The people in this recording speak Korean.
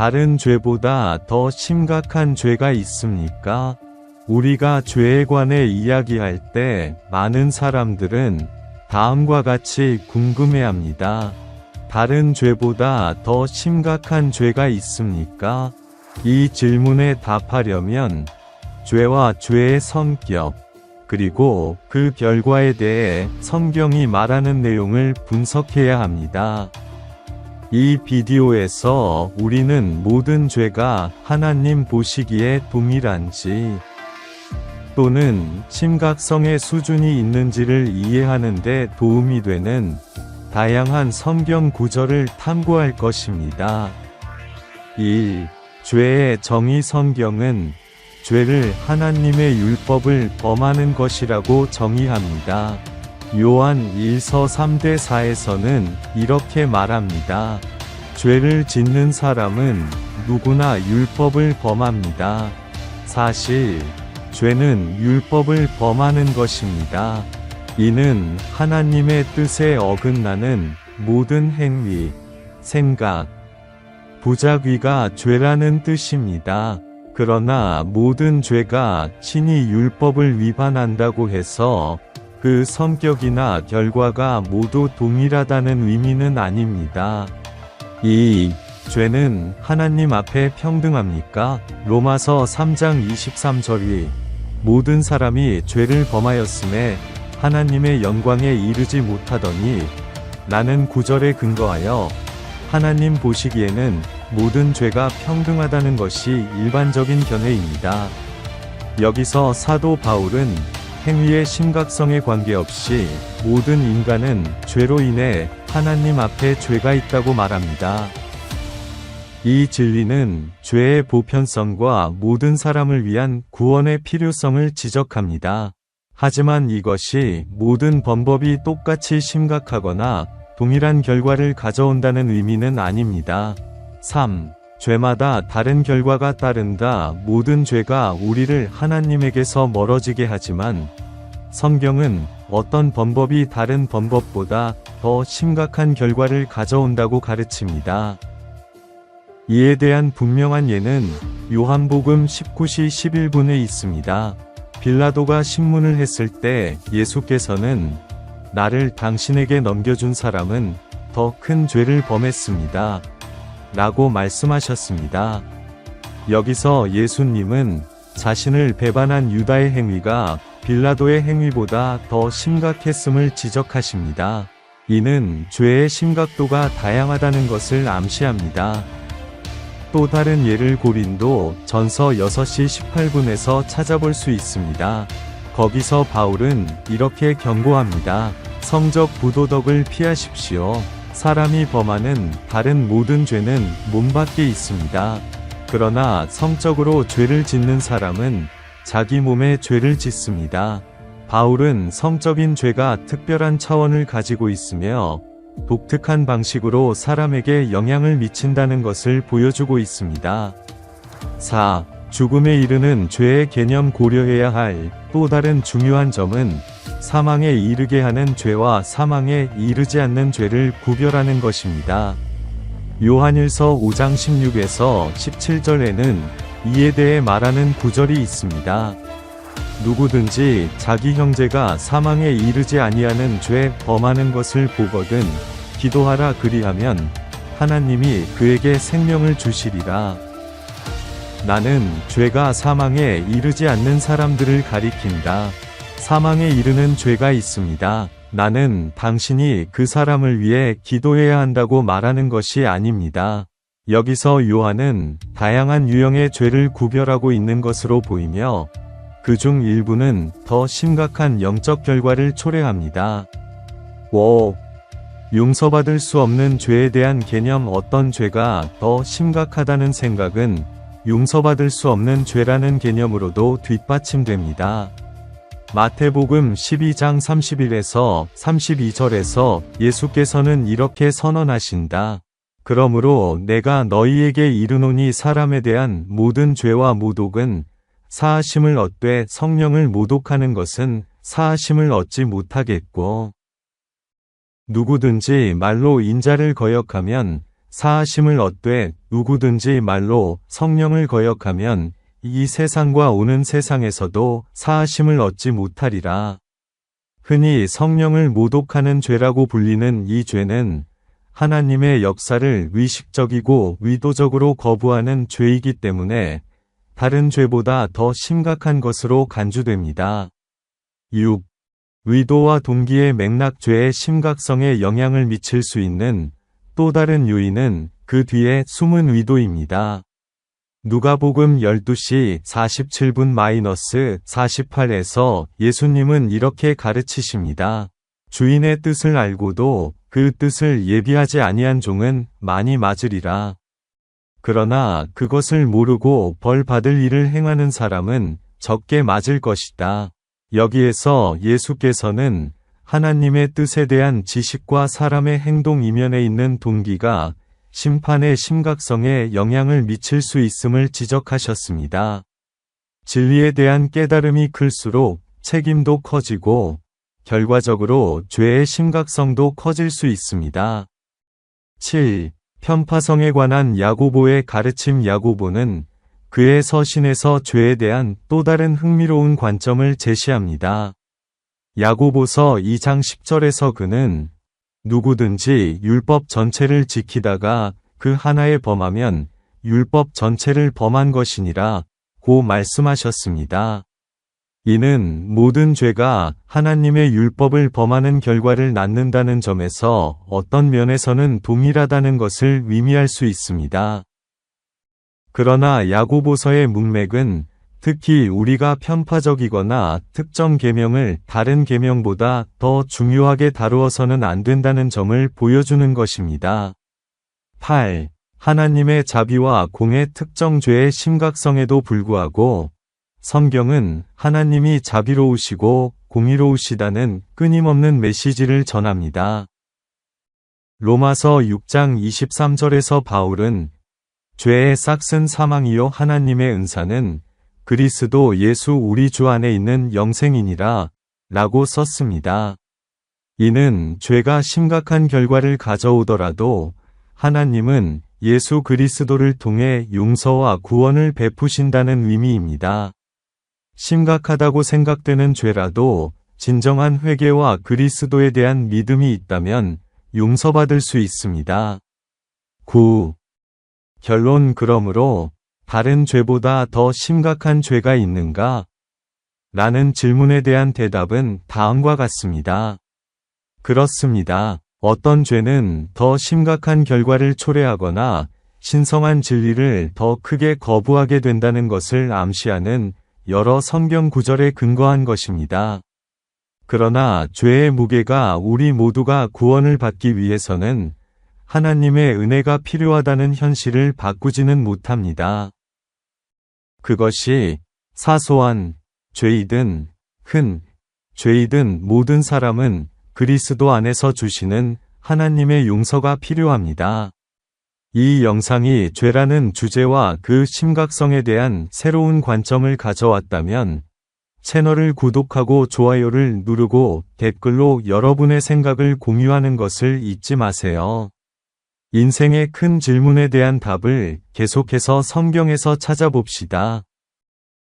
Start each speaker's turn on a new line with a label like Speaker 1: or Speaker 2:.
Speaker 1: 다른 죄보다 더 심각한 죄가 있습니까? 우리가 죄에 관해 이야기할 때 많은 사람들은 다음과 같이 궁금해합니다. 다른 죄보다 더 심각한 죄가 있습니까? 이 질문에 답하려면 죄와 죄의 성격, 그리고 그 결과에 대해 성경이 말하는 내용을 분석해야 합니다. 이 비디오에서 우리는 모든 죄가 하나님 보시기에 동일한지 또는 심각성의 수준이 있는지를 이해하는 데 도움이 되는 다양한 성경 구절을 탐구할 것입니다. 1. 죄의 정의. 성경은 죄를 하나님의 율법을 범하는 것이라고 정의합니다. 요한 1서 3-4에서는 이렇게 말합니다. 죄를 짓는 사람은 누구나 율법을 범합니다. 사실, 죄는 율법을 범하는 것입니다. 이는 하나님의 뜻에 어긋나는 모든 행위, 생각, 부작위가 죄라는 뜻입니다. 그러나 모든 죄가 친히 율법을 위반한다고 해서 그 성격이나 결과가 모두 동일하다는 의미는 아닙니다. 2. 죄는 하나님 앞에 평등합니까? 로마서 3장 23절이 모든 사람이 죄를 범하였음에 하나님의 영광에 이르지 못하더니 라는 구절에 근거하여 하나님 보시기에는 모든 죄가 평등하다는 것이 일반적인 견해입니다. 여기서 사도 바울은 행위의 심각성에 관계없이 모든 인간은 죄로 인해 하나님 앞에 죄가 있다고 말합니다. 이 진리는 죄의 보편성과 모든 사람을 위한 구원의 필요성을 지적합니다. 하지만 이것이 모든 범법이 똑같이 심각하거나 동일한 결과를 가져온다는 의미는 아닙니다. 3. 죄마다 다른 결과가 따른다. 모든 죄가 우리를 하나님에게서 멀어지게 하지만 성경은 어떤 범법이 다른 범법보다 더 심각한 결과를 가져온다고 가르칩니다. 이에 대한 분명한 예는 요한복음 19시 11분에 있습니다. 빌라도가 신문을 했을 때 예수께서는 나를 당신에게 넘겨준 사람은 더 큰 죄를 범했습니다. 라고 말씀하셨습니다. 여기서 예수님은 자신을 배반한 유다의 행위가 빌라도의 행위보다 더 심각했음을 지적하십니다. 이는 죄의 심각도가 다양하다는 것을 암시합니다. 또 다른 예를 고린도 전서 6시 18분에서 찾아볼 수 있습니다. 거기서 바울은 이렇게 경고합니다. 성적 부도덕을 피하십시오. 사람이 범하는 다른 모든 죄는 몸 밖에 있습니다. 그러나 성적으로 죄를 짓는 사람은 자기 몸에 죄를 짓습니다. 바울은 성적인 죄가 특별한 차원을 가지고 있으며 독특한 방식으로 사람에게 영향을 미친다는 것을 보여주고 있습니다. 4. 죽음에 이르는 죄의 개념. 고려해야 할 또 다른 중요한 점은 사망에 이르게 하는 죄와 사망에 이르지 않는 죄를 구별하는 것입니다. 요한일서 5장 16에서 17절에는 이에 대해 말하는 구절이 있습니다. 누구든지 자기 형제가 사망에 이르지 아니하는 죄 범하는 것을 보거든 기도하라. 그리하면 하나님이 그에게 생명을 주시리라. 나는 죄가 사망에 이르지 않는 사람들을 가리킨다. 사망에 이르는 죄가 있습니다. 나는 당신이 그 사람을 위해 기도해야 한다고 말하는 것이 아닙니다. 여기서 요한은 다양한 유형의 죄를 구별하고 있는 것으로 보이며 그중 일부는 더 심각한 영적 결과를 초래합니다. 5. 용서받을 수 없는 죄에 대한 개념. 어떤 죄가 더 심각하다는 생각은 용서받을 수 없는 죄라는 개념으로도 뒷받침됩니다. 마태복음 12장 31에서 32절에서 예수께서는 이렇게 선언하신다. 그러므로 내가 너희에게 이르노니 사람에 대한 모든 죄와 모독은 사하심을 얻되 성령을 모독하는 것은 사하심을 얻지 못하겠고 누구든지 말로 인자를 거역하면 사하심을 얻되 누구든지 말로 성령을 거역하면 이 세상과 오는 세상에서도 사하심을 얻지 못하리라. 흔히 성령을 모독하는 죄라고 불리는 이 죄는 하나님의 역사를 의식적이고 의도적으로 거부하는 죄이기 때문에 다른 죄보다 더 심각한 것으로 간주됩니다. 6. 의도와 동기의 맥락 죄의 심각성에 영향을 미칠 수 있는 또 다른 요인은 그 뒤에 숨은 의도입니다. 누가복음 12시 47분-48에서 예수님은 이렇게 가르치십니다. 주인의 뜻을 알고도 그 뜻을 예비하지 아니한 종은 많이 맞으리라. 그러나 그것을 모르고 벌 받을 일을 행하는 사람은 적게 맞을 것이다. 여기에서 예수께서는 하나님의 뜻에 대한 지식과 사람의 행동 이면에 있는 동기가 심판의 심각성에 영향을 미칠 수 있음을 지적하셨습니다. 진리에 대한 깨달음이 클수록 책임도 커지고 결과적으로 죄의 심각성도 커질 수 있습니다. 7. 편파성에 관한 야고보의 가르침. 야고보는 그의 서신에서 죄에 대한 또 다른 흥미로운 관점을 제시합니다. 야고보서 2장 10절에서 그는 누구든지 율법 전체를 지키다가 그 하나에 범하면 율법 전체를 범한 것이니라 고 말씀하셨습니다. 이는 모든 죄가 하나님의 율법을 범하는 결과를 낳는다는 점에서 어떤 면에서는 동일하다는 것을 의미할 수 있습니다. 그러나 야고보서의 문맥은 특히 우리가 편파적이거나 특정 계명을 다른 계명보다 더 중요하게 다루어서는 안 된다는 점을 보여주는 것입니다. 8. 하나님의 자비와 공의 특정 죄의 심각성에도 불구하고 성경은 하나님이 자비로우시고 공의로우시다는 끊임없는 메시지를 전합니다. 로마서 6장 23절에서 바울은 죄의 싹은 사망이요 하나님의 은사는 그리스도 예수 우리 주 안에 있는 영생이니라 라고 썼습니다. 이는 죄가 심각한 결과를 가져오더라도 하나님은 예수 그리스도를 통해 용서와 구원을 베푸신다는 의미입니다. 심각하다고 생각되는 죄라도 진정한 회개와 그리스도에 대한 믿음이 있다면 용서받을 수 있습니다. 9. 결론. 그러므로 다른 죄보다 더 심각한 죄가 있는가? 라는 질문에 대한 대답은 다음과 같습니다. 그렇습니다. 어떤 죄는 더 심각한 결과를 초래하거나 신성한 진리를 더 크게 거부하게 된다는 것을 암시하는 여러 성경 구절에 근거한 것입니다. 그러나 죄의 무게가 우리 모두가 구원을 받기 위해서는 하나님의 은혜가 필요하다는 현실을 바꾸지는 못합니다. 그것이 사소한 죄이든 큰 죄이든 모든 사람은 그리스도 안에서 주시는 하나님의 용서가 필요합니다. 이 영상이 죄라는 주제와 그 심각성에 대한 새로운 관점을 가져왔다면 채널을 구독하고 좋아요를 누르고 댓글로 여러분의 생각을 공유하는 것을 잊지 마세요. 인생의 큰 질문에 대한 답을 계속해서 성경에서 찾아봅시다.